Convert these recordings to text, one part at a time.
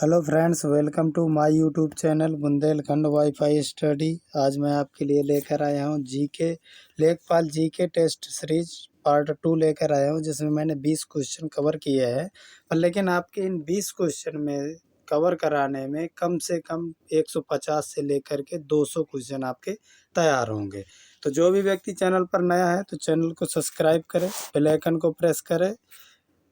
Hello friends, welcome to my YouTube channel Bundelkhand WiFi study. आज मैं आपके लिए लेकर आया हूं जीके लेखपाल जीके टेस्ट सीरीज पार्ट 2 लेकर आया हूं, जिसमें मैंने 20 क्वेश्चन कवर किए हैं। पर लेकिन आपके इन 20 क्वेश्चन में कवर कराने में कम से कम 150 से लेकर के 200 क्वेश्चन आपके तैयार होंगे। तो जो भी व्यक्ति चैनल पर नया है तो चैनल को सब्सक्राइब करें, बेल आइकन को प्रेस करें,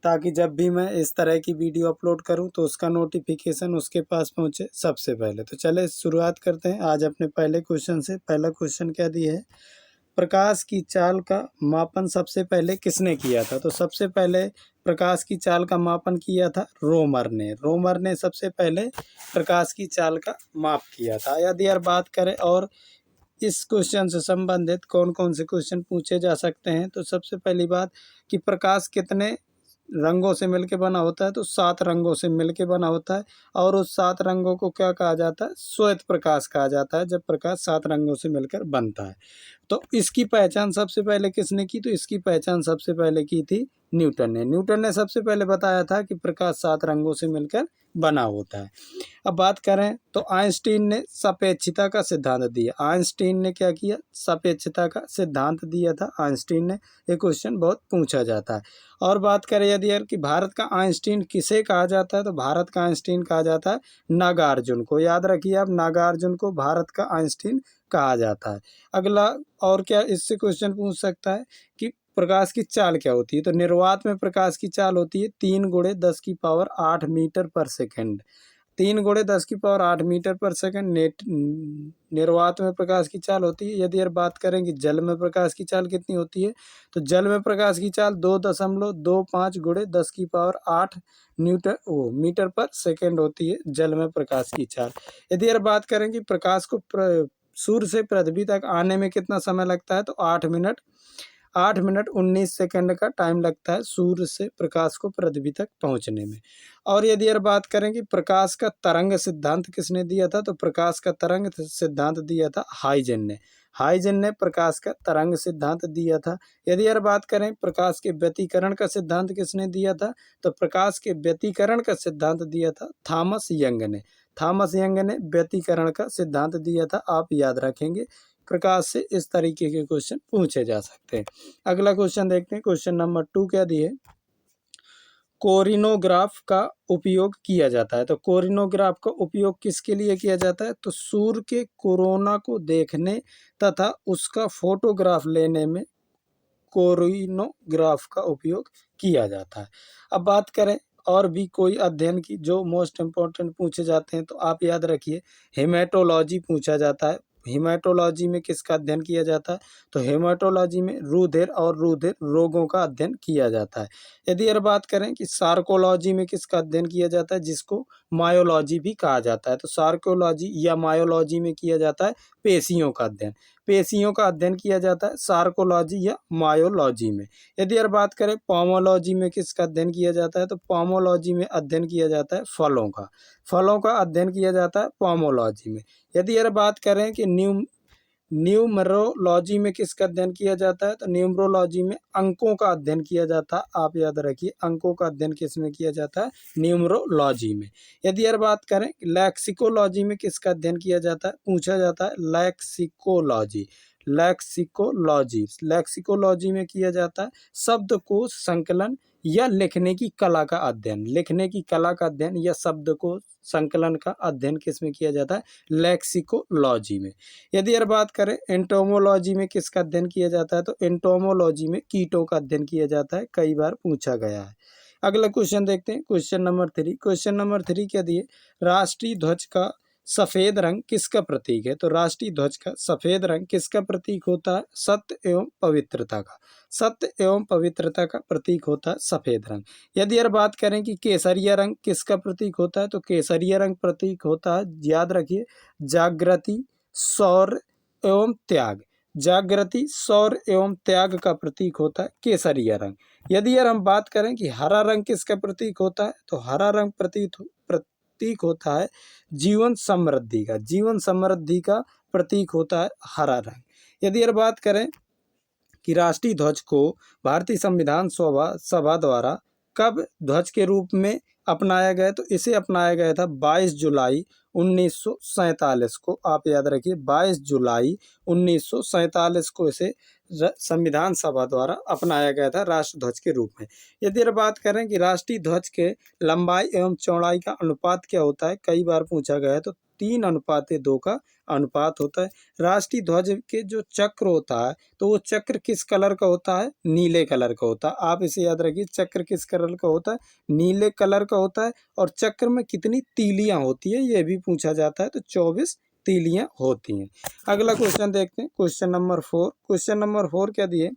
ताकि जब भी मैं इस तरह की वीडियो अपलोड करूं तो उसका नोटिफिकेशन उसके पास पहुंचे सबसे पहले। तो चले शुरुआत करते हैं आज अपने पहले क्वेश्चन से। पहला क्वेश्चन क्या दिया है, प्रकाश की चाल का मापन सबसे पहले किसने किया था? तो सबसे पहले प्रकाश की चाल का मापन किया था रोमर ने सबसे पहले प्रकाश की चाल का माप किया था। यदि यार बात करें और इस क्वेश्चन से संबंधित कौन कौन से क्वेश्चन पूछे जा सकते हैं, तो सबसे पहली बात कि प्रकाश कितने रंगों से मिलके बना होता है? तो 7 रंगों से मिलके बना होता है। और उस 7 रंगों को क्या कहा जाता है? श्वेत प्रकाश कहा जाता है, जब प्रकाश 7 रंगों से मिलकर बनता है। तो इसकी पहचान सबसे पहले किसने की? तो इसकी पहचान सबसे पहले की थी न्यूटन ने। न्यूटन ने सबसे पहले बताया था कि प्रकाश 7 रंगों से मिलकर बना होता है। अब बात करें तो आइंस्टीन ने सापेक्षता का सिद्धांत दिया। आइंस्टीन ने क्या किया? सापेक्षता का सिद्धांत दिया था आइंस्टीन ने। ये क्वेश्चन बहुत पूछा जाता है। और बात करें यदि यार कि भारत का आइंस्टीन किसे कहा जाता है, तो भारत का आइंस्टीन कहा जाता है नागार्जुन को। याद रखिए आप, नागार्जुन को भारत का आइंस्टीन कहा जाता है। अगला और क्या इससे क्वेश्चन पूछ सकता है कि प्रकाश की चाल क्या होती है? तो निर्वात में प्रकाश की चाल होती है 3 × 10⁸ मीटर पर सेकेंड। 3 × 10⁸ मीटर पर सेकेंड निर्वात में प्रकाश की चाल होती है। यदि यार बात करें कि जल में प्रकाश की चाल कितनी होती है, तो जल में प्रकाश की चाल 2.25 × 10⁸ मीटर पर सेकेंड होती है जल में प्रकाश की चाल। यदि यार बात करें कि प्रकाश को सूर्य से पृथ्वी तक आने में कितना समय लगता है, तो 8 मिनट 19 सेकंड का टाइम लगता है सूर्य से प्रकाश को पृथ्वी तक पहुंचने में। और यदि यार बात करें कि प्रकाश का तरंग सिद्धांत किसने दिया था, तो प्रकाश का तरंग सिद्धांत दिया था हाइजन ने। हाइजन ने प्रकाश का तरंग सिद्धांत दिया था। यदि यार बात करें प्रकाश के व्यतिकरण का सिद्धांत किसने दिया था, तो प्रकाश के व्यतिकरण का सिद्धांत दिया था थॉमस यंग ने। थॉमस यंग ने व्यतिकरण का सिद्धांत दिया था। आप याद रखेंगे, प्रकाश से इस तरीके के क्वेश्चन पूछे जा सकते हैं। अगला क्वेश्चन देखते हैं, क्वेश्चन नंबर 2 क्या दिए, कोरिनोग्राफ का उपयोग किया जाता है। तो कोरिनोग्राफ का उपयोग किसके लिए किया जाता है? तो सूर्य के कोरोना को देखने तथा उसका फोटोग्राफ लेने में कोरिनोग्राफ का उपयोग किया जाता है। अब बात करें और भी कोई अध्ययन की जो मोस्ट इम्पोर्टेंट पूछे जाते हैं, तो आप याद रखिए हेमेटोलॉजी पूछा जाता है। हेमेटोलॉजी में किसका अध्ययन किया जाता है? तो हेमेटोलॉजी में रुधिर और रुधिर रोगों का अध्ययन किया जाता है। यदि यार बात करें कि सार्कोलॉजी में किसका अध्ययन किया जाता है, जिसको मायोलॉजी भी कहा जाता है, तो सार्कोलॉजी या मायोलॉजी में किया जाता है पेशियों का अध्ययन। पेशियों का अध्ययन किया जाता है सार्कोलॉजी या मायोलॉजी में। यदि यार बात करें पोमोलॉजी में किसका अध्ययन किया जाता है, तो पोमोलॉजी में अध्ययन किया जाता है फलों का। फलों का अध्ययन किया जाता है पोमोलॉजी में। यदि यार बात करें कि न्यूमरोलॉजी में किसका अध्ययन किया जाता है, तो न्यूमरोलॉजी में अंकों का अध्ययन किया जाता है। आप याद रखिए, अंकों का अध्ययन किस में किया जाता है? न्यूमरोलॉजी में। यदि यार बात करें लैक्सिकोलॉजी में किसका अध्ययन किया जाता है, पूछा जाता है लैक्सिकोलॉजी। लैक्सिकोलॉजी में किया जाता है शब्दकोश संकलन या लिखने की कला का अध्ययन। लिखने की कला का अध्ययन या शब्दकोश संकलन का अध्ययन किस में किया जाता है? लैक्सिकोलॉजी में। यदि यार बात करें एंटोमोलॉजी में किसका अध्ययन किया जाता है, तो एंटोमोलॉजी में कीटों का अध्ययन किया जाता है। कई बार पूछा गया है। अगला क्वेश्चन देखते हैं, क्वेश्चन नंबर 3। क्वेश्चन नंबर 3 क्या दिए, राष्ट्रीय ध्वज का सफेद रंग किसका प्रतीक है? तो राष्ट्रीय ध्वज का सफेद रंग किसका प्रतीक होता है? सत्य एवं पवित्रता का। सत्य एवं पवित्रता का प्रतीक होता है सफेद रंग। यदि यार बात करें कि केसरिया रंग किसका प्रतीक होता है, तो केसरिया रंग प्रतीक होता है, याद रखिए, जागृति, शौर्य एवं त्याग। जागृति, शौर्य एवं त्याग का प्रतीक होता है केसरिया रंग। यदि यार हम बात करें कि हरा रंग किसका प्रतीक होता है, तो हरा रंग प्रतीक होता है जीवन समृद्धि का। जीवन समृद्धि का प्रतीक होता है हरा रंग। यदि यार बात करें कि राष्ट्रीय ध्वज को भारतीय संविधान सभा द्वारा कब ध्वज के रूप में अपनाया गया? तो इसे अपनाया गया था 22 जुलाई 1947 को। आप याद रखिए 22 जुलाई 1947 को इसे संविधान सभा द्वारा अपनाया गया था राष्ट्र ध्वज के रूप में। यदि बात करें कि राष्ट्रीय ध्वज के लंबाई एवं चौड़ाई का अनुपात क्या होता है, कई बार पूछा गया है, तो 3:2 का अनुपात होता है। राष्ट्रीय ध्वज के जो चक्र होता है तो वो चक्र किस कलर का होता है? नीले कलर का होता है। आप इसे याद रखिए, चक्र किस कलर का होता है? नीले कलर का होता है। और चक्र में कितनी तीलियां होती है ये भी पूछा जाता है, तो 24 तीलियां होती हैं। अगला क्वेश्चन देखते हैं, क्वेश्चन नंबर 4। क्वेश्चन नंबर 4 क्या दिए?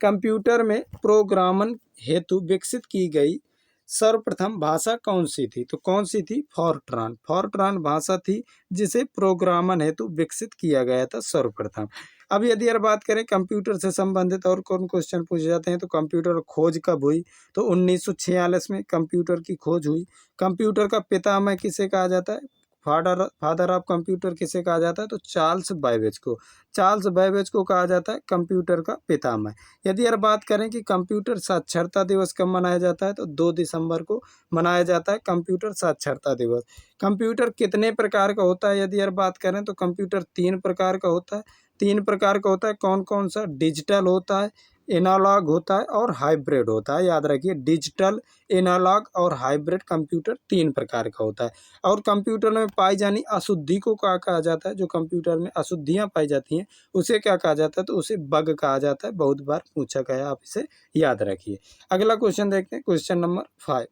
कंप्यूटर में प्रोग्रामन हेतु विकसित की गई सर्वप्रथम भाषा कौन सी थी? तो कौन सी थी? फॉरट्रान। फॉरट्रान भाषा थी जिसे प्रोग्रामन हेतु विकसित किया गया था सर्वप्रथम। अब यदि यार बात करें कंप्यूटर से संबंधित और कौन क्वेश्चन पूछे जाते हैं, तो कंप्यूटर खोज कब हुई? तो 1946 में कंप्यूटर की खोज हुई। कंप्यूटर का पितामह किसे कहा जाता है? फादर ऑफ कंप्यूटर किसे कहा जाता है? तो चार्ल्स बैबेज को। चार्ल्स बैबेज को कहा जाता है कंप्यूटर का पितामह। यदि यार बात करें कि कंप्यूटर साक्षरता दिवस कब मनाया जाता है, तो 2 दिसंबर को मनाया जाता है कंप्यूटर साक्षरता दिवस। कंप्यूटर कितने प्रकार का होता है? यदि यार बात करें तो कंप्यूटर 3 प्रकार का होता है। 3 प्रकार का होता है। कौन कौन सा? डिजिटल होता है, एनालॉग होता है और हाइब्रिड होता है। याद रखिए, डिजिटल, एनालॉग और हाइब्रिड कंप्यूटर 3 प्रकार का होता है। और कंप्यूटर में पाई जानी अशुद्धि को क्या कहा जाता है? जो कंप्यूटर में अशुद्धियां पाई जाती हैं उसे क्या कहा जाता है? तो उसे बग कहा जाता है। बहुत बार पूछा गया, आप इसे याद रखिए। अगला क्वेश्चन देखते हैं, क्वेश्चन नंबर 5।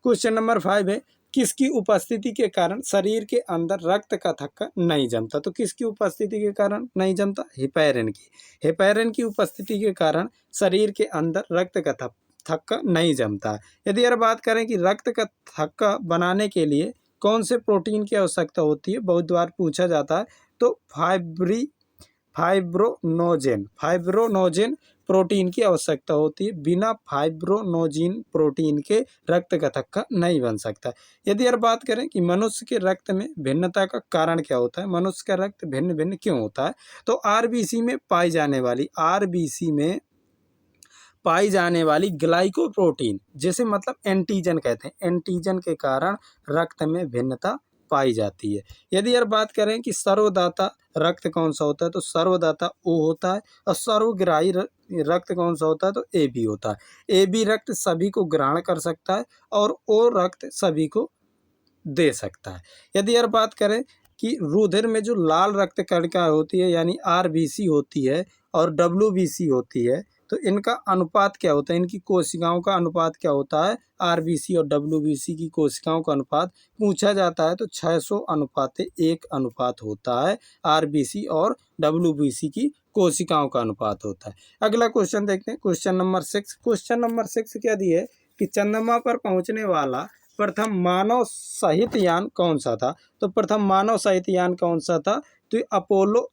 क्वेश्चन नंबर 5 है, किसकी उपस्थिति के कारण शरीर के अंदर रक्त का थक्का नहीं जमता? तो किसकी उपस्थिति के कारण नहीं जमता? हेपेरिन की। हेपेरिन की उपस्थिति के कारण शरीर के अंदर रक्त का थक्का नहीं जमता। यदि यार बात करें कि रक्त का थक्का बनाने के लिए कौन से प्रोटीन की आवश्यकता होती है, बहुत बार पूछा जाता है, तो फाइब्रोनोजेन प्रोटीन की आवश्यकता होती है। बिना फाइब्रोनोजिन प्रोटीन के रक्त का थक्का नहीं बन सकता। यदि यार बात करें कि मनुष्य के रक्त में भिन्नता का कारण क्या होता है, मनुष्य का रक्त भिन्न भिन्न क्यों होता है, तो आरबीसी में पाई जाने वाली ग्लाइकोप्रोटीन, जिसे मतलब एंटीजन कहते हैं, एंटीजन के कारण रक्त में भिन्नता पाई जाती है। यदि यार बात करें कि सर्वदाता रक्त कौन सा होता है, तो सर्वदाता ओ होता है। और सर्वग्राही रक्त कौन सा होता है, तो ए बी होता है। ए बी रक्त सभी को ग्रहण कर सकता है और ओ रक्त सभी को दे सकता है। यदि यार बात करें कि रुधिर में जो लाल रक्त कणिका होती है यानी आरबीसी होती है और डब्ल्यूबीसी होती है, तो इनका अनुपात क्या होता है? इनकी कोशिकाओं का अनुपात क्या होता है? आरबीसी और डब्ल्यूबीसी की कोशिकाओं का अनुपात पूछा जाता है तो 600:1 अनुपात होता है। आरबीसी और डब्ल्यूबीसी की कोशिकाओं का अनुपात होता है। अगला क्वेश्चन देखते हैं, क्वेश्चन नंबर 6। क्वेश्चन नंबर 6 क्या दिए कि चंद्रमा पर पहुंचने वाला प्रथम मानव सहित यान कौन सा था? तो प्रथम मानव सहित यान कौन सा था? तो अपोलो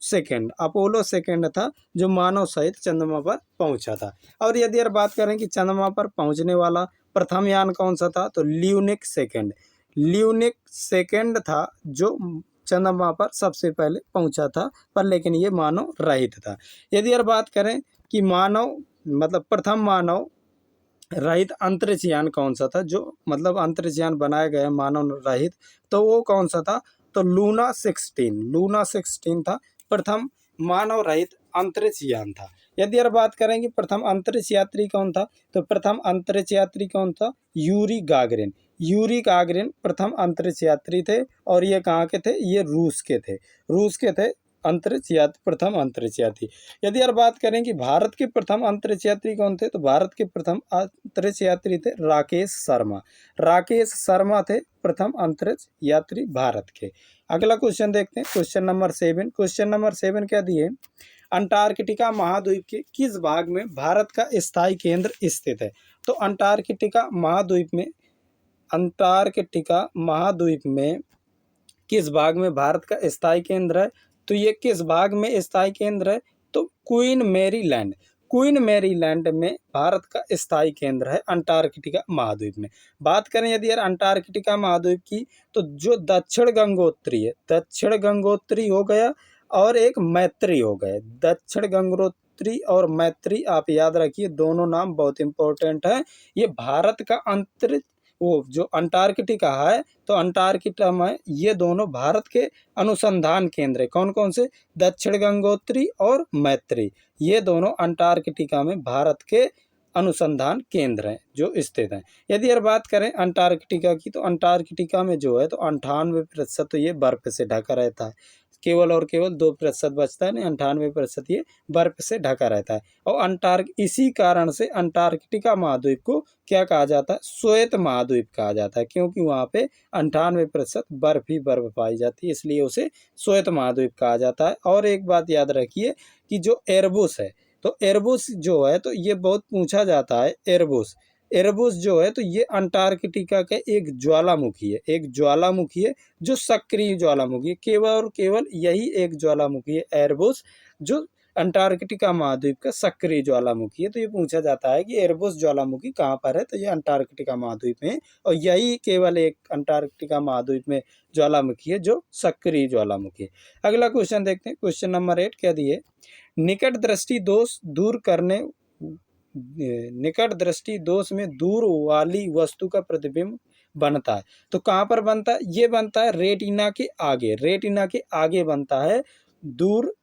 सेकेंड था जो मानव सहित चंद्रमा पर पहुंचा था। और यदि यार बात करें कि चंद्रमा पर पहुंचने वाला प्रथम यान कौन सा था, तो ल्यूनिक सेकेंड था जो चंद्रमा पर सबसे पहले पहुंचा था, पर लेकिन ये मानव रहित था। यदि यार बात करें कि प्रथम मानव रहित अंतरिक्ष यान कौन सा था, जो मतलब अंतरिक्ष यान बनाया गया मानव रहित, तो वो कौन सा था? तो लूना 16 था, प्रथम मानव रहित अंतरिक्ष यान था। यदि यार बात करें कि प्रथम अंतरिक्ष यात्री कौन था, तो प्रथम अंतरिक्ष यात्री कौन था? यूरी गागरिन प्रथम अंतरिक्ष यात्री थे। और ये कहाँ के थे? ये रूस के थे प्रथम अंतरिक्ष यात्री। यदि यार बात करें कि भारत के प्रथम अंतरिक्ष यात्री कौन थे, तो भारत के प्रथम अंतरिक्ष यात्री थे राकेश शर्मा थे प्रथम अंतरिक्ष यात्री भारत के। अगला क्वेश्चन देखते हैं, क्वेश्चन नंबर 7। क्वेश्चन नंबर 7 क्या दिए? अंटार्कटिका महाद्वीप के किस भाग में भारत का स्थायी केंद्र स्थित है? तो अंटार्कटिका महाद्वीप में किस भाग में भारत का स्थायी केंद्र है? तो ये किस भाग में स्थायी केंद्र है? तो क्वीन मैरीलैंड में भारत का स्थायी केंद्र है अंटार्कटिका महाद्वीप में। बात करें यदि यार अंटार्कटिका महाद्वीप की, तो जो दक्षिण गंगोत्री हो गया और एक मैत्री हो गए। दक्षिण गंगोत्री और मैत्री आप याद रखिए, दोनों नाम बहुत इंपॉर्टेंट है। ये भारत का वो जो अंटार्कटिका है, तो अंटार्कटिका में ये दोनों भारत के अनुसंधान केंद्र है। कौन कौन से? दक्षिण गंगोत्री और मैत्री, ये दोनों अंटार्कटिका में भारत के अनुसंधान केंद्र हैं जो स्थित हैं। यदि यार बात करें अंटार्कटिका की, तो अंटार्कटिका में जो है तो 98% तो ये बर्फ से ढका रहता है, केवल और केवल 2% बचता है, नहीं 98% ये बर्फ से ढका रहता है। और इसी कारण से अंटार्कटिका महाद्वीप को क्या कहा जाता है? श्वेत महाद्वीप कहा जाता है, क्योंकि वहाँ पे 98% बर्फ ही बर्फ पाई जाती है, इसलिए उसे श्वेत महाद्वीप कहा जाता है। और एक बात याद रखिए कि जो एयरबस है, तो एयरबस जो है तो ये बहुत पूछा जाता है। एयरबस एयरबस जो है तो ये अंटार्कटिका का एक ज्वालामुखी है, एक ज्वालामुखी है जो सक्रिय ज्वालामुखी है, केवल और केवल यही एक ज्वालामुखी है एयरबस जो अंटार्कटिका महाद्वीप का सक्रिय ज्वालामुखी है। तो ये पूछा जाता है कि एयरबस ज्वालामुखी कहाँ पर है, तो ये अंटार्कटिका महाद्वीप में, और यही केवल एक अंटार्कटिका महाद्वीप में ज्वालामुखी है जो सक्रिय ज्वालामुखी है। अगला क्वेश्चन देखते हैं, क्वेश्चन नंबर 8 क्या दिए? निकट दृष्टि दोष दूर करने, निकट दृष्टि दोष में दूर वाली वस्तु का प्रतिबिंब बनता है, तो कहाँ पर बनता है? ये बनता है रेटिना के आगे, रेटिना के आगे बनता है दूर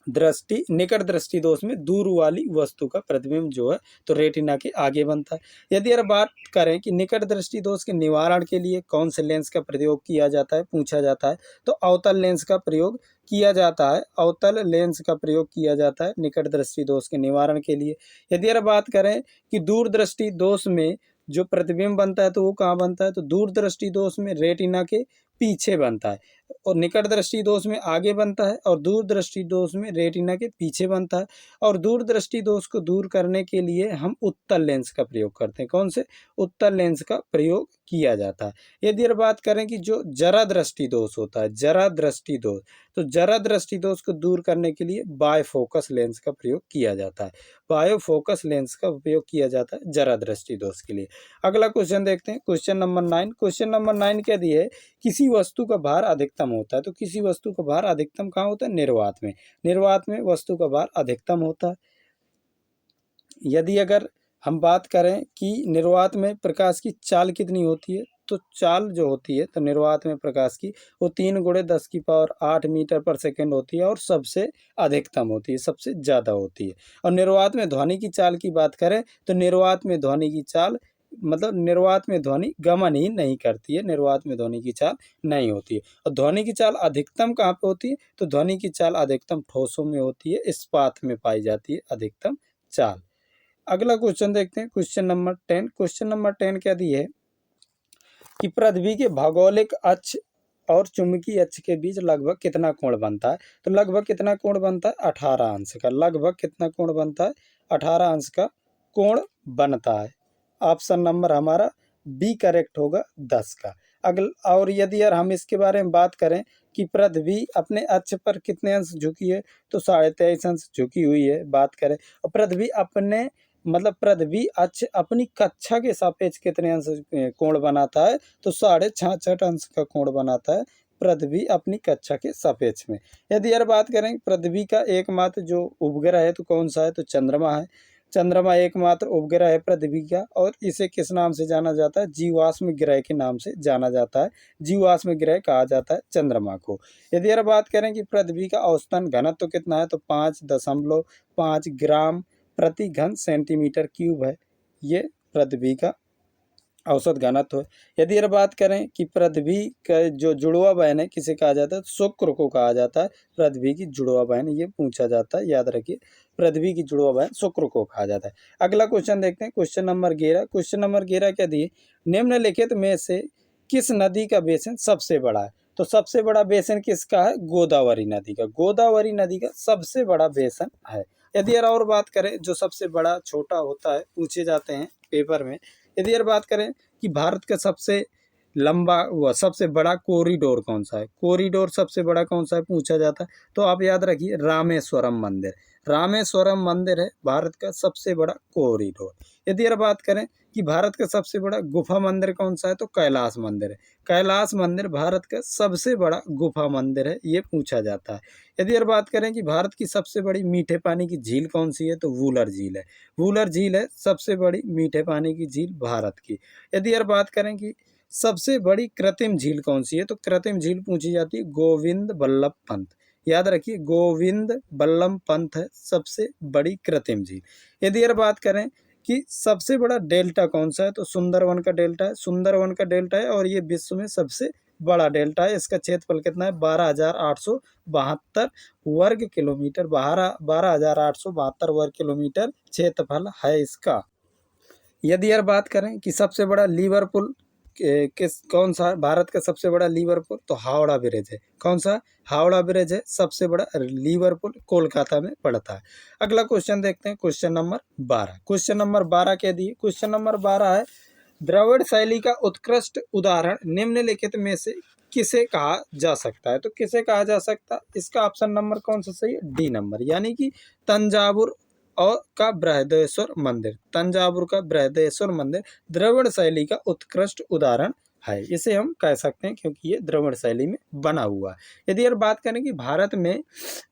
दृष्टि, निकट दृष्टि दोष में दूर वाली वस्तु का प्रतिबिंब जो है तो रेटिना के आगे बनता है। यदि यार बात करें कि निकट दृष्टि दोष के निवारण के लिए कौन से लेंस का प्रयोग किया जाता है, पूछा जाता है, तो अवतल लेंस का प्रयोग किया जाता है, अवतल लेंस का प्रयोग किया जाता है निकट दृष्टि दोष के निवारण के लिए। यदि यार बात करें कि दूर दृष्टि दोष में जो प्रतिबिंब बनता है तो वो कहाँ बनता है, तो दूर दृष्टि दोष में रेटिना के पीछे बनता है, और निकट दृष्टि दोष में आगे बनता है, और दूर दृष्टि दोष में रेटिना के पीछे बनता है। और दूर दृष्टि दोष को दूर करने के लिए हम उत्तल लेंस का प्रयोग करते हैं। कौन से? उत्तल लेंस का प्रयोग किया जाता है। यदि बात करें कि जो जरा दृष्टि दोष होता है, जरा दृष्टि दोष, तो जरा दृष्टि दोष को दूर करने के लिए बायफोकस लेंस का प्रयोग किया जाता है, बायोफोकस लेंस का उपयोग किया जाता है जरा दृष्टि दोष के लिए। अगला क्वेश्चन देखते हैं, क्वेश्चन नंबर 9। क्वेश्चन नंबर 9 क्या दिए है? किसी वस्तु का भार अधिकतम होता है, तो किसी वस्तु का भार अधिकतम कहाँ होता है? निर्वात में, निर्वात में वस्तु का भार अधिकतम होता है। यदि अगर हम बात करें कि निर्वात में प्रकाश की चाल कितनी होती है, तो चाल जो होती है तो निर्वात में प्रकाश की वो 3 × 10⁸ मीटर पर सेकेंड होती है, और सबसे अधिकतम होती है, सबसे ज़्यादा होती है। और निर्वात में ध्वनि की चाल की बात करें तो निर्वात में ध्वनि की चाल, मतलब निर्वात में ध्वनि गमन ही नहीं करती है, निर्वात में ध्वनि की चाल नहीं होती है। और ध्वनि की चाल अधिकतम कहाँ पे होती है, तो ध्वनि की चाल अधिकतम ठोसों में होती है, इस्पात में पाई जाती है अधिकतम चाल। अगला क्वेश्चन देखते हैं, क्वेश्चन नंबर 10। क्वेश्चन नंबर 10 क्या दी है कि पृथ्वी के भौगोलिक अक्ष और चुंबकीय अक्ष के बीच लगभग कितना कोण बनता है, तो लगभग कितना कोण बनता है? 18 अंश का। लगभग कितना कोण बनता है? 18 अंश का कोण बनता है। ऑप्शन नंबर हमारा बी करेक्ट होगा 10 का। और यदि यार हम इसके बारे में बात करें कि पृथ्वी अपने अक्ष पर कितने अंश झुकी है, तो 23.5 अंश झुकी हुई है बात करें। और पृथ्वी अपने, मतलब पृथ्वी अक्ष अपनी कक्षा के सापेक्ष कितने अंश कोण बनाता है, तो 66.5 अंश का कोण बनाता है पृथ्वी अपनी कक्षा के सापेक्ष में। यदि यार बात करें पृथ्वी का एकमात्र जो उपग्रह है तो कौन सा है, तो चंद्रमा है। चंद्रमा एकमात्र उपग्रह है पृथ्वी का, और इसे किस नाम से जाना जाता है? जीवाश्म ग्रह के नाम से जाना जाता है, जीवाश्म ग्रह कहा जाता है चंद्रमा को। यदि यार बात करें कि पृथ्वी का औसतन घनत्व कितना है, तो 5.5 ग्राम प्रति घन सेंटीमीटर क्यूब है, ये पृथ्वी का औसत घनत्व है। यदि यार बात करें कि पृथ्वी का जो जुड़वा बहन है किसे कहा जाता है, शुक्र को कहा जाता है पृथ्वी की जुड़वा बहन, ये पूछा जाता है, याद रखिए पृथ्वी की जुड़वा बहन शुक्र को कहा जाता है। अगला क्वेश्चन देखते हैं, क्वेश्चन नंबर 11। क्वेश्चन नंबर 11 क्या दिए? निम्नलिखित में से किस नदी का बेसिन सबसे बड़ा है, तो सबसे बड़ा बेसिन किसका है? गोदावरी नदी का। गोदावरी नदी का सबसे बड़ा बेसिन है। यदि यार और बात करें जो सबसे बड़ा छोटा होता है, पूछे जाते हैं पेपर में। यदि यार बात करें कि भारत का सबसे लंबा व सबसे बड़ा कॉरिडोर कौन सा है? कॉरिडोर सबसे बड़ा कौन सा है पूछा जाता है, तो आप याद रखिए रामेश्वरम मंदिर। रामेश्वरम मंदिर है भारत का सबसे बड़ा कॉरिडोर। यदि अगर बात करें कि भारत का सबसे बड़ा गुफा मंदिर कौन सा है, तो कैलाश मंदिर है। कैलाश मंदिर भारत का सबसे बड़ा गुफा मंदिर है, ये पूछा जाता है। यदि अगर बात करें कि भारत की सबसे बड़ी मीठे पानी की झील कौन सी है, तो वूलर झील है। वूलर झील है सबसे बड़ी मीठे पानी की झील भारत की। यदि यार बात करें कि सबसे बड़ी कृत्रिम झील कौन सी है, तो कृत्रिम झील पूछी जाती है गोविंद बल्लभ पंत। याद रखिए गोविंद बल्लभ पंत है सबसे बड़ी कृत्रिम झील। यदि यार बात करें कि सबसे बड़ा डेल्टा कौन सा है, तो सुंदरवन का डेल्टा है। सुंदरवन का डेल्टा है और ये विश्व में सबसे बड़ा डेल्टा है। इसका क्षेत्रफल कितना है? 12,872 वर्ग किलोमीटर। 12,872 वर्ग किलोमीटर क्षेत्रफल है इसका। यदि यार बात करें कि सबसे बड़ा लिवरपूल किस कौन सा भारत का सबसे बड़ा लिवरपूल, तो हावड़ा ब्रिज है। कौन सा? हावड़ा ब्रिज है सबसे बड़ा लिवरपूल, कोलकाता में पड़ता है। अगला क्वेश्चन देखते हैं, क्वेश्चन नंबर 12। क्वेश्चन नंबर 12 क्या दिए? क्वेश्चन नंबर 12 है द्रविड़ शैली का उत्कृष्ट उदाहरण निम्नलिखित में से किसे कहा जा सकता है? तो किसे कहा जा सकता है, इसका ऑप्शन नंबर कौन सा सही है? डी नंबर, यानी कि तंजावुर और का बृहदेश्वर मंदिर। तंजावुर का बृहदेश्वर मंदिर द्रविड़ शैली का उत्कृष्ट उदाहरण है, इसे हम कह सकते हैं क्योंकि ये द्रविड़ शैली में बना हुआ है। यदि यार बात करें कि भारत में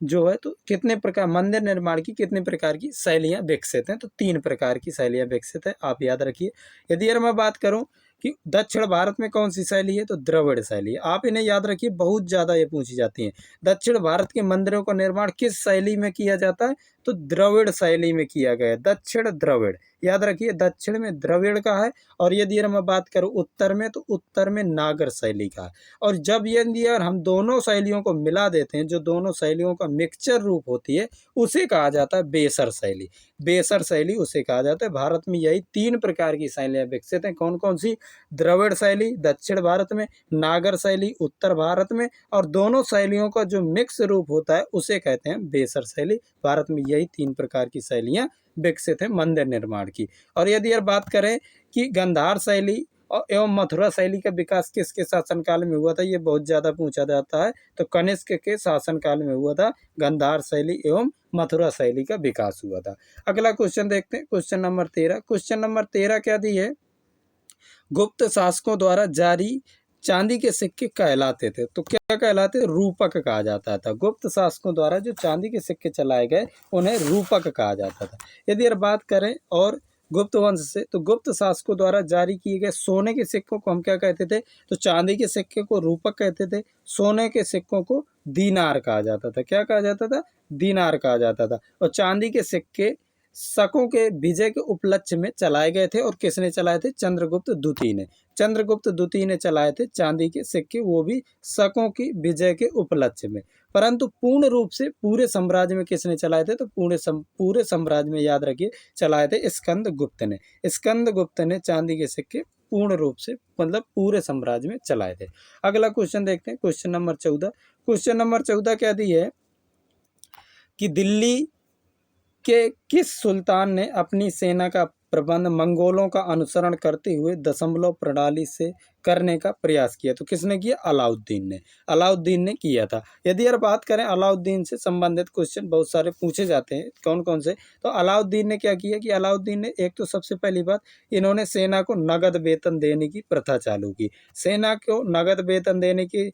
जो है तो कितने प्रकार मंदिर निर्माण की कितने प्रकार की शैलियाँ विकसित हैं, तो 3 प्रकार की शैलियाँ विकसित है, आप याद रखिए। यदि यार मैं बात करूँ कि दक्षिण भारत में कौन सी शैली है, तो द्रविड़ शैली है। आप इन्हें याद रखिए, बहुत ज़्यादा ये पूछी जाती हैं। दक्षिण भारत के मंदिरों का निर्माण किस शैली में किया जाता है, तो द्रविड़ शैली में किया गया है। दक्षिण द्रविड़, याद रखिए दक्षिण में द्रविड़ का है, और यदि मैं बात करूं उत्तर में, तो उत्तर में नागर शैली का है। और जब यदि यार हम दोनों शैलियों को मिला देते हैं, जो दोनों शैलियों का मिक्सचर रूप होती है, उसे कहा जाता है बेसर शैली। बेसर शैली उसे कहा जाता है। भारत में यही 3 प्रकार की शैलियाँ विकसित हैं। कौन कौन सी? द्रविड़ शैली दक्षिण भारत में, नागर शैली उत्तर भारत में, और दोनों शैलियों का जो मिक्स रूप होता है उसे कहते हैं बेसर शैली। भारत में यही 3 प्रकार की शैलियाँ विकसित हैं मंदिर निर्माण की। और यदि यार बात करें कि गांधार शैली और एवं मथुरा शैली का विकास किसके शासनकाल में हुआ था, ये बहुत ज़्यादा पूछा जाता है, तो कनिष्क के शासनकाल में हुआ था। गांधार शैली एवं मथुरा शैली का विकास हुआ था। अगला क्वेश्चन देखते हैं, क्वेश्चन नंबर 13। क्वेश्चन नंबर 13 क्या दी है? गुप्त शासकों द्वारा जारी चांदी के सिक्के कहलाते थे, तो क्या कहलाते? रूपक कहा जाता था। गुप्त शासकों द्वारा जो चांदी के सिक्के चलाए गए उन्हें रूपक कहा जाता था। यदि यार बात करें और गुप्त वंश से, तो गुप्त शासकों द्वारा जारी किए गए सोने के सिक्कों को हम क्या कहते थे, तो चांदी के सिक्के को रूपक कहते थे, सोने के सिक्कों को दीनार कहा जाता था। क्या कहा जाता था? दीनार कहा जाता था। और चांदी के सिक्के शकों के विजय के उपलक्ष्य में चलाए गए थे, और किसने चलाए थे? चंद्रगुप्त द्वितीय ने। चंद्रगुप्त द्वितीय ने चलाए थे चांदी के सिक्के, वो भी शकों की विजय के उपलक्ष्य में। परंतु पूर्ण रूप से पूरे साम्राज्य में किसने चलाए थे, तो पूरे साम्राज्य में याद रखिए चलाए थे स्कंद गुप्त ने। स्कंद गुप्त ने चांदी के सिक्के पूर्ण रूप से मतलब पूरे साम्राज्य में चलाए थे। अगला क्वेश्चन देखते हैं, क्वेश्चन नंबर 14। क्वेश्चन नंबर 14 क्या दी है कि दिल्ली कि किस सुल्तान ने अपनी सेना का प्रबंध मंगोलों का अनुसरण करते हुए दशमलव प्रणाली से करने का प्रयास किया, तो किसने किया? अलाउद्दीन ने। अलाउद्दीन ने किया था। यदि यार बात करें अलाउद्दीन से संबंधित क्वेश्चन बहुत सारे पूछे जाते हैं, कौन कौन से, तो अलाउद्दीन ने क्या किया कि अलाउद्दीन ने एक तो सबसे पहली बात, इन्होंने सेना को नगद वेतन देने की प्रथा चालू की। सेना को नगद वेतन देने की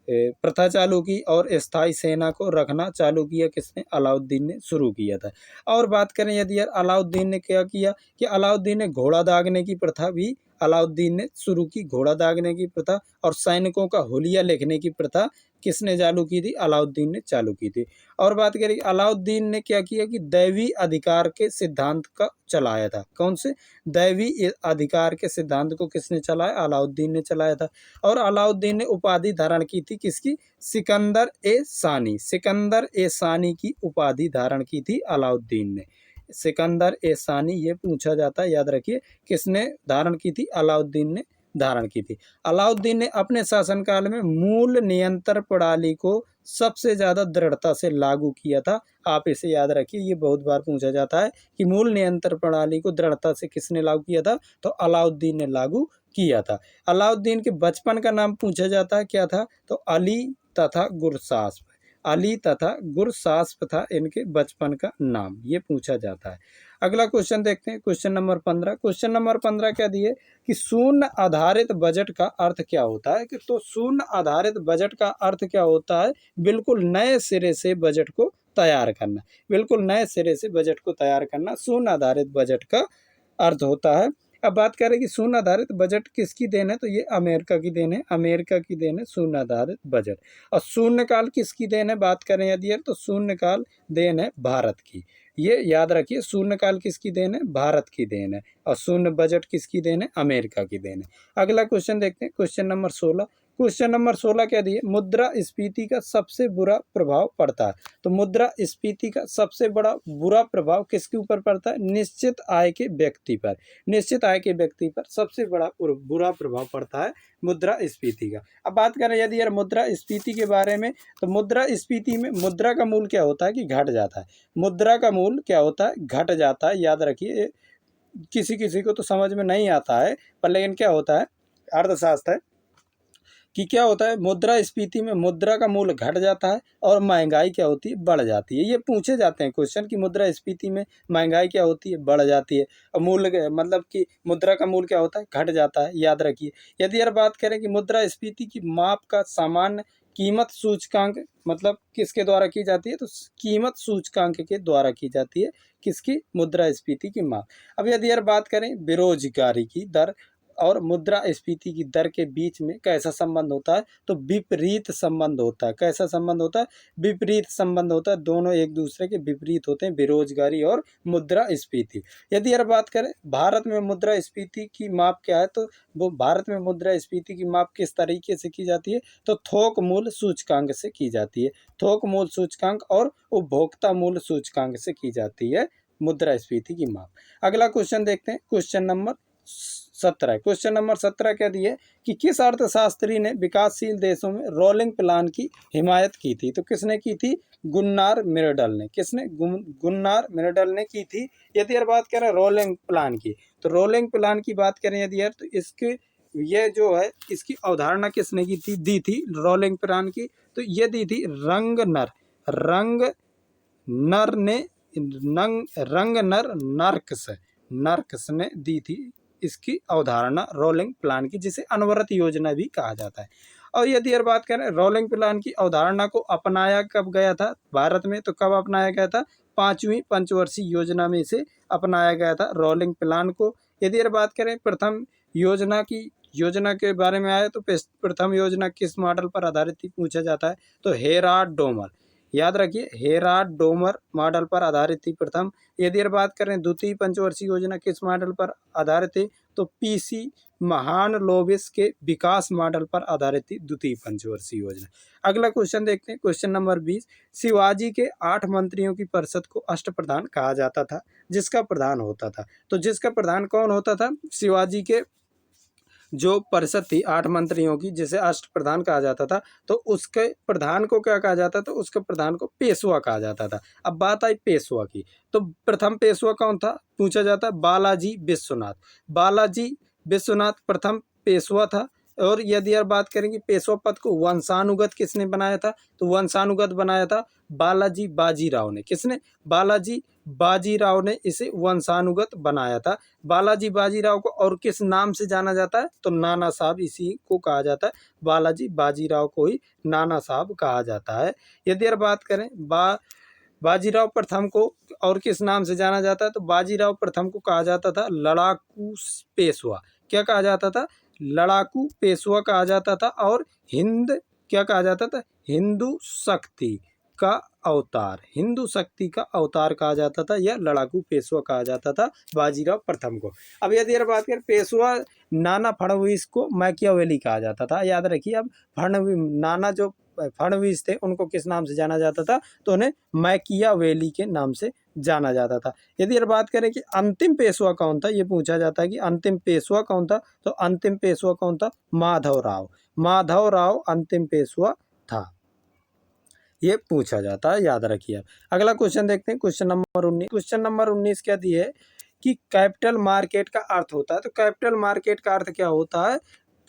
प्रथा चालू की, और स्थायी सेना को रखना चालू किया। किसने? अलाउद्दीन ने शुरू किया था। और बात करें यदि यार अलाउद्दीन ने क्या किया कि अलाउद्दीन ने घोड़ा दागने की प्रथा भी अलाउद्दीन ने शुरू की। घोड़ा दागने की प्रथा और सैनिकों का हुलिया लिखने की प्रथा किसने चालू की थी? अलाउद्दीन ने चालू की थी। और बात करें अलाउद्दीन ने क्या किया कि दैवी अधिकार के सिद्धांत का चलाया था। कौन से? दैवी अधिकार के सिद्धांत को किसने चलाया? अलाउद्दीन ने चलाया था। और अलाउद्दीन ने उपाधि धारण की थी किसकी? सिकंदर ए सानी। सिकंदर ए सानी की उपाधि धारण की थी अलाउद्दीन ने। सिकंदर ए सानी ये पूछा जाता है, याद रखिए किसने धारण की थी? अलाउद्दीन ने धारण की थी। अलाउद्दीन ने अपने शासनकाल में मूल नियंत्रण प्रणाली को सबसे ज़्यादा दृढ़ता से लागू किया था? आप इसे याद रखिए, ये बहुत बार पूछा जाता है कि मूल नियंत्रण प्रणाली को दृढ़ता से किसने लागू किया था? तो अलाउद्दीन ने लागू किया था। अलाउद्दीन के बचपन का नाम पूछा जाता है, क्या था? तो अली तथा गुरसास्प। अली तथा गुरसास्प था इनके बचपन का नाम, ये पूछा जाता है। अगला क्वेश्चन देखते हैं, क्वेश्चन नंबर 15। क्वेश्चन नंबर 15 क्या दिए कि शून्य आधारित बजट का अर्थ क्या होता है? कि तो शून्य आधारित बजट का अर्थ क्या होता है? बिल्कुल नए सिरे से बजट को तैयार करना। बिल्कुल नए सिरे से बजट को तैयार करना शून्य आधारित बजट का अर्थ होता है। अब बात करें कि शून्य आधारित बजट किसकी देन है? तो ये अमेरिका की देन है। अमेरिका की देन है शून्य आधारित बजट। और शून्यकाल किसकी देन है? बात करें यदि तो शून्यकाल देन है भारत की। ये याद रखिए, शून्यकाल किसकी देन है? भारत की देन है। और शून्य बजट किसकी देन है? अमेरिका की देन है। अगला क्वेश्चन देखते हैं, क्वेश्चन नंबर 16। क्वेश्चन नंबर 16 क्या दिए? मुद्रास्फीति का सबसे बुरा प्रभाव पड़ता है। तो मुद्रास्फीति का सबसे बड़ा बुरा प्रभाव किसके ऊपर पड़ता है? निश्चित आय के व्यक्ति पर। निश्चित आय के व्यक्ति पर सबसे बड़ा बुरा प्रभाव पड़ता है मुद्रास्फीति का। अब बात करें यदि यार मुद्रास्फीति के बारे में, तो मुद्रास्फीति में मुद्रा का मूल्य क्या होता है? कि घट जाता है। मुद्रा का मूल्य क्या होता है? घट जाता है। याद रखिए, किसी किसी को तो समझ में नहीं आता है, पर लेकिन क्या होता है, अर्थशास्त्र है कि क्या होता है, मुद्रास्फीति में मुद्रा का मूल्य घट जाता है और महंगाई क्या होती है? बढ़ जाती है। ये पूछे जाते हैं क्वेश्चन कि मुद्रास्फीति में महंगाई क्या होती है? बढ़ जाती है। और मूल्य मतलब कि मुद्रा का मूल्य क्या होता है? घट जाता है। याद रखिए। यदि यार बात करें कि मुद्रास्फीति की माप का सामान्य कीमत सूचकांक मतलब किसके द्वारा की जाती है? तो कीमत सूचकांक के द्वारा की जाती है। किसकी? मुद्रास्फीति की माप। अब यदि यार बात करें बेरोजगारी की दर और मुद्रास्फीति की दर के बीच में कैसा संबंध होता है? तो विपरीत संबंध होता है। कैसा संबंध होता है? विपरीत संबंध होता है। दोनों एक दूसरे के विपरीत होते हैं, बेरोजगारी और मुद्रास्फीति। यदि यार बात करें भारत में मुद्रास्फीति की माप क्या है, तो वो भारत में मुद्रास्फीति की माप किस तरीके से की जाती है? तो थोक मूल्य सूचकांक से की जाती है। थोक मूल्य सूचकांक और उपभोक्ता मूल्य सूचकांक से की जाती है मुद्रास्फीति की माप। अगला क्वेश्चन देखते हैं, क्वेश्चन नंबर 17। क्वेश्चन नंबर 17 क्या दिए कि किस अर्थशास्त्री ने विकासशील देशों में रोलिंग प्लान की हिमायत की थी? तो किसने की थी? गुन्नार मिर्डल ने। किसने? गुन्नार मिर्डल ने की थी। यदि यार बात करें रोलिंग प्लान की, तो रोलिंग प्लान की बात करें यदि यार, तो इसके ये जो है इसकी अवधारणा किसने की थी? दी थी रोलिंग प्लान की, तो ये दी थी रंग नर ने नर्कस ने दी थी इसकी अवधारणा रोलिंग प्लान की, जिसे अनवरत योजना भी कहा जाता है। और यदि यार बात करें रोलिंग प्लान की अवधारणा को अपनाया कब गया था भारत में? तो कब अपनाया गया था? 5वीं पंचवर्षीय योजना में इसे अपनाया गया था रोलिंग प्लान को। यदि यार बात करें प्रथम योजना के बारे में आया, तो प्रथम योजना किस मॉडल पर आधारित थी पूछा जाता है? तो हेराल्ड डोमर। याद रखिए, हेराल्ड डोमर मॉडल पर आधारित थी प्रथम। यदि बात करें द्वितीय पंचवर्षीय योजना किस मॉडल पर आधारित थी? तो पीसी महालनोबिस के विकास मॉडल पर आधारित थी द्वितीय पंचवर्षीय योजना। अगला क्वेश्चन देखते हैं, क्वेश्चन नंबर 20। शिवाजी के 8 मंत्रियों की परिषद को अष्टप्रधान कहा जाता था, जिसका प्रधान होता था। तो जिसका प्रधान कौन होता था? शिवाजी के जो परिषद थी 8 मंत्रियों की, जिसे अष्टप्रधान कहा जाता था, तो उसके प्रधान को क्या कहा जाता था? उसके प्रधान को पेशवा कहा जाता था। अब बात आई पेशवा की, तो प्रथम पेशवा कौन था पूछा जाता है? बालाजी विश्वनाथ। बालाजी विश्वनाथ प्रथम पेशवा था। और यदि यार बात करें कि पेशवा पद को वंशानुगत किसने बनाया था? तो वंशानुगत बनाया था बालाजी बाजीराव ने। किसने? बालाजी बाजीराव ने इसे वंशानुगत बनाया था। बालाजी बाजीराव को और किस नाम से जाना जाता है? तो नाना साहब, इसी को कहा जाता है। बालाजी बाजीराव को ही नाना साहब कहा जाता है। यदि यार बात करें बाजीराव प्रथम को और किस नाम से जाना जाता है? तो बाजीराव प्रथम को कहा जाता था लड़ाकू पेशवा। क्या कहा जाता था? लड़ाकू पेशवा कहा जाता था। और क्या कहा जाता था? हिंदू शक्ति का अवतार। हिंदू शक्ति का अवतार कहा जाता था, या लड़ाकू पेशवा कहा जाता था बाजीराव प्रथम को। अब यदि यार बात करें पेशवा नाना फडणवीस को मैकियावेली कहा जाता था। याद रखिए, अब नाना जो फडणवीस थे उनको किस नाम से जाना जाता था? तो उन्हें मैकियावेली के नाम से जाना जाता था। यदि यार बात करें कि अंतिम पेशवा कौन था, ये पूछा जाता है कि अंतिम पेशवा कौन था, तो अंतिम पेशवा कौन था? माधवराव। माधवराव अंतिम पेशवा था। ये पूछा जाता है, याद रखिए। अगला क्वेश्चन देखते हैं, क्वेश्चन नंबर 19। क्वेश्चन नंबर 19 क्या दिए है कि कैपिटल मार्केट का अर्थ होता है। तो कैपिटल मार्केट का अर्थ क्या होता है?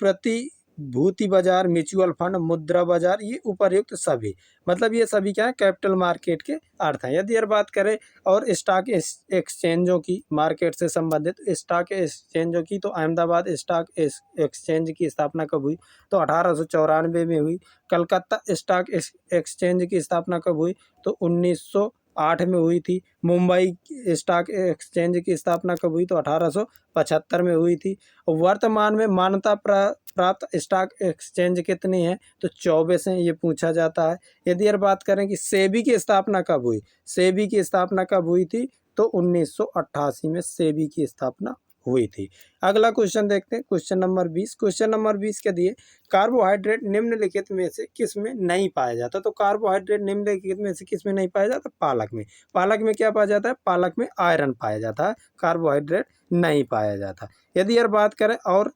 प्रतिभूति बाजार, म्यूचुअल फंड, मुद्रा बाजार, ये उपर्युक्त सभी, मतलब ये सभी क्या है? कैपिटल मार्केट के अर्थ हैं। यदि यार बात करें और स्टॉक एक्सचेंजों की, मार्केट से संबंधित स्टॉक एक्सचेंजों की, तो अहमदाबाद स्टॉक एक्सचेंज की स्थापना कब हुई? तो 1894 में हुई। कलकत्ता स्टॉक एक्सचेंज की स्थापना कब हुई? तो 1908 में हुई थी। मुंबई स्टॉक एक्सचेंज की स्थापना कब हुई? तो 1875 में हुई थी। वर्तमान में मान्यता प्राप्त स्टॉक एक्सचेंज कितनी है? तो 24 हैं, ये पूछा जाता है। यदि यार बात करें कि सेबी की स्थापना कब हुई? सेबी की स्थापना कब हुई थी? तो 1988 में सेबी की स्थापना हुई थी। अगला क्वेश्चन देखते हैं, क्वेश्चन नंबर 20। क्वेश्चन नंबर 20 क्या दिए? कार्बोहाइड्रेट निम्नलिखित में से किस में नहीं पाया जाता? तो कार्बोहाइड्रेट निम्नलिखित में से किस में नहीं पाया जाता? पालक में। पालक में क्या पाया जाता है? पालक में आयरन पाया जाता है, कार्बोहाइड्रेट नहीं पाया जाता। यदि यार बात करें और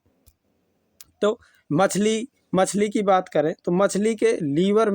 तो मछली की बात करें तो मछली के लीवर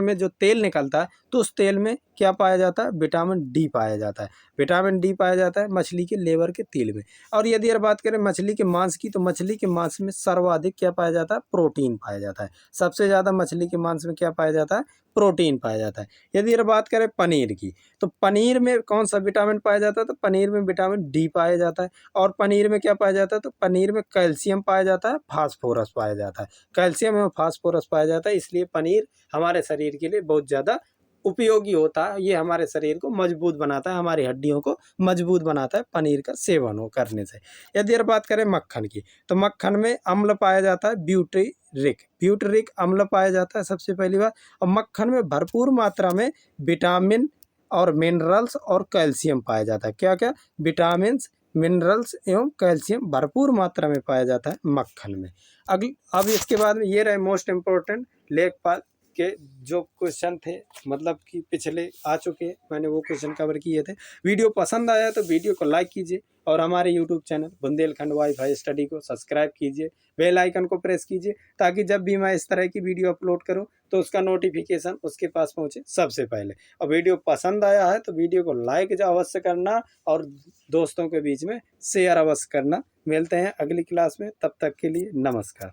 में जो तेल निकलता है, तो उस तेल में क्या पाया जाता है? विटामिन डी पाया जाता है। विटामिन डी पाया जाता है मछली के लीवर के तेल में। और यदि यार बात करें मछली के मांस की, तो मछली के मांस में सर्वाधिक क्या पाया जाता है? प्रोटीन पाया जाता है। सबसे ज़्यादा मछली के मांस में क्या पाया जाता है? प्रोटीन पाया जाता है। यदि यार बात करें पनीर की, तो पनीर में कौन सा विटामिन पाया जाता है? तो पनीर में विटामिन डी पाया जाता है। और पनीर में क्या पाया जाता है? तो पनीर में कैल्शियम पाया जाता है, फास्फोरस पाया जाता है। कैल्शियम एवं फास्फोरस पाया जाता है, इसलिए पनीर हमारे शरीर के लिए बहुत ज़्यादा उपयोगी होता है। ये हमारे शरीर को मजबूत बनाता है, हमारी हड्डियों को मजबूत बनाता है पनीर का सेवन हो करने से। यदि यार बात करें मक्खन की, तो मक्खन में अम्ल पाया जाता है, ब्यूटरिक अम्ल पाया जाता है सबसे पहली बात। और मक्खन में भरपूर मात्रा में विटामिन और मिनरल्स और कैल्शियम पाया जाता है। क्या क्या? विटामिन, मिनरल्स एवं कैल्शियम भरपूर मात्रा में पाया जाता है मक्खन में। अब इसके बाद में ये रहे मोस्ट इम्पोर्टेंट लेखपाल के जो क्वेश्चन थे, मतलब कि पिछले आ चुके, मैंने वो क्वेश्चन कवर किए थे। वीडियो पसंद आया तो वीडियो को लाइक कीजिए और हमारे YouTube channel Bundelkhand WiFi study को सब्सक्राइब कीजिए, बेल आइकन को प्रेस कीजिए, ताकि जब भी मैं इस तरह की वीडियो अपलोड करूं तो उसका नोटिफिकेशन उसके पास पहुंचे सबसे पहले। और वीडियो पसंद आया है तो वीडियो को लाइक अवश्य करना और दोस्तों के बीच में शेयर अवश्य करना। मिलते हैं अगली क्लास में, तब तक के लिए नमस्कार।